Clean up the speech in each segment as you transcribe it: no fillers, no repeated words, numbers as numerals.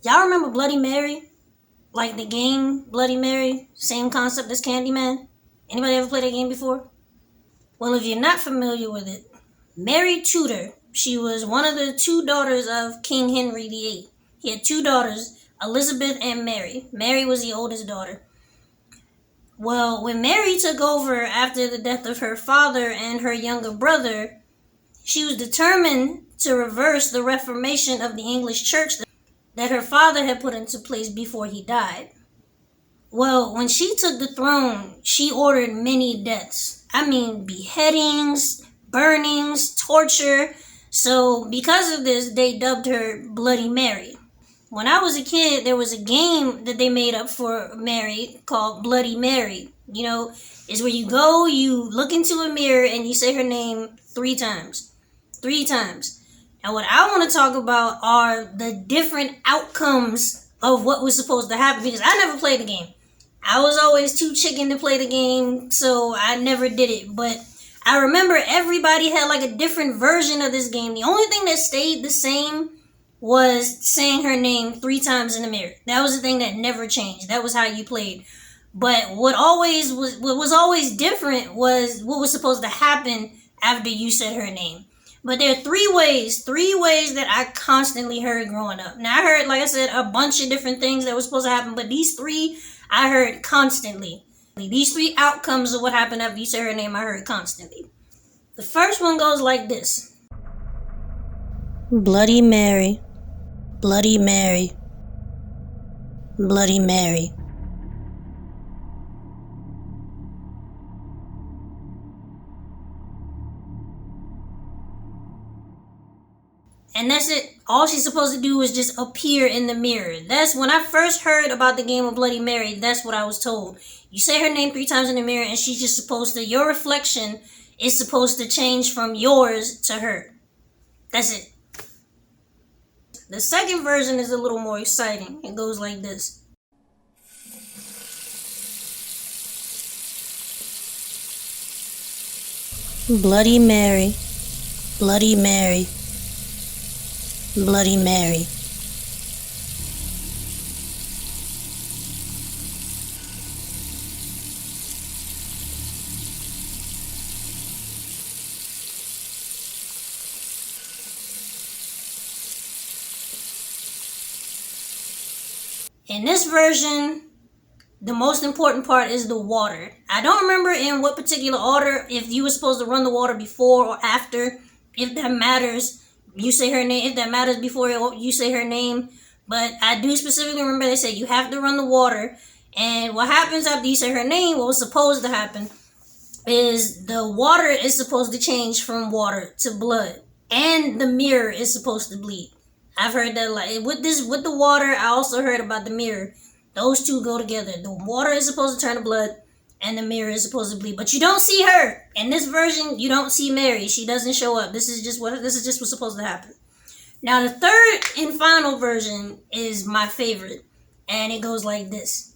Y'all remember Bloody Mary? Like the game Bloody Mary? Same concept as Candyman? Anybody ever played that game before? Well, if you're not familiar with it, Mary Tudor, she was one of the two daughters of King Henry VIII. He had two daughters, Elizabeth and Mary. Mary was the oldest daughter. Well, when Mary took over after the death of her father and her younger brother, she was determined to reverse the reformation of the English church that her father had put into place before he died. Well, when she took the throne, she ordered many deaths. I mean, beheadings, burnings, torture. So, because of this, they dubbed her Bloody Mary. When I was a kid, there was a game that they made up for Mary called Bloody Mary. You know, is where you go, you look into a mirror, and you say her name 3 times. 3 times. And what I want to talk about are the different outcomes of what was supposed to happen, because I never played the game. I was always too chicken to play the game, so I never did it. But I remember everybody had like a different version of this game. The only thing that stayed the same was saying her name 3 times in the mirror. That was the thing that never changed. That was how you played. But what was always different was what was supposed to happen after you said her name. But there are 3 ways that I constantly heard growing up. Now I heard, like I said, a bunch of different things that were supposed to happen, but these 3 I heard constantly. These 3 outcomes of what happened after you said her name, I heard constantly. The first one goes like this. Bloody Mary, Bloody Mary, Bloody Mary. And that's it. All she's supposed to do is just appear in the mirror. That's when I first heard about the game of Bloody Mary. That's what I was told. You say her name 3 times in the mirror, and she's just supposed to, your reflection is supposed to change from yours to her. That's it. The second version is a little more exciting. It goes like this. Bloody Mary, Bloody Mary, Bloody Mary. In this version, the most important part is the water. I don't remember in what particular order, if you were supposed to run the water before or after, if that matters. You say her name, if that matters before you say her name. But I do specifically remember they said you have to run the water. And what happens after you say her name, what was supposed to happen, is the water is supposed to change from water to blood. And the mirror is supposed to bleed. I've heard that, like, with the water, I also heard about the mirror. Those 2 go together. The water is supposed to turn to blood, and the mirror is supposed to bleed. But you don't see her. In this version, you don't see Mary. She doesn't show up. This is just what's supposed to happen. Now, the third and final version is my favorite, and it goes like this.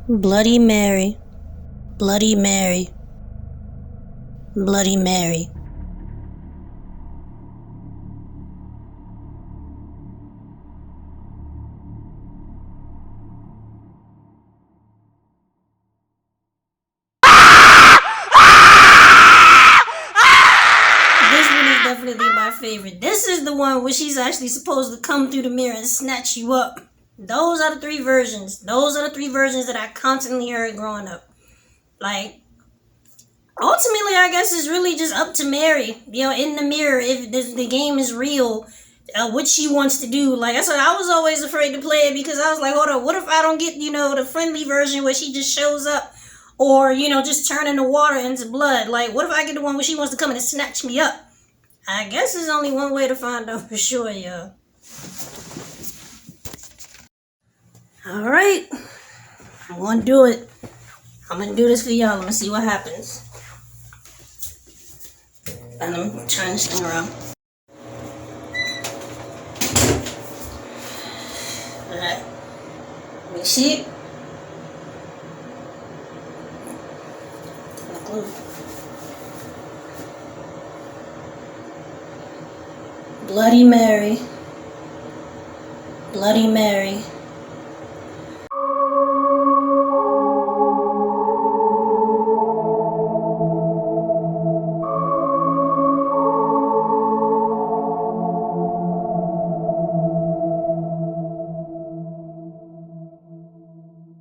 Bloody Mary, Bloody Mary, Bloody Mary. Definitely my favorite. This is the one where she's actually supposed to come through the mirror and snatch you up. Those are the 3 versions. Those are the 3 versions that I constantly heard growing up. Like, ultimately, I guess it's really just up to Mary, you know, in the mirror, if the game is real, what she wants to do. Like I said, I was always afraid to play it because I was like, hold on, what if I don't get, you know, the friendly version where she just shows up, or, you know, just turning the water into blood? Like, what if I get the one where she wants to come in and snatch me up? I guess there's only one way to find out for sure, y'all. Alright. I'm gonna do it. I'm gonna do this for y'all. I'm gonna see what happens. And I'm gonna turn this thing around. Alright. Let me see. Bloody Mary, Bloody Mary.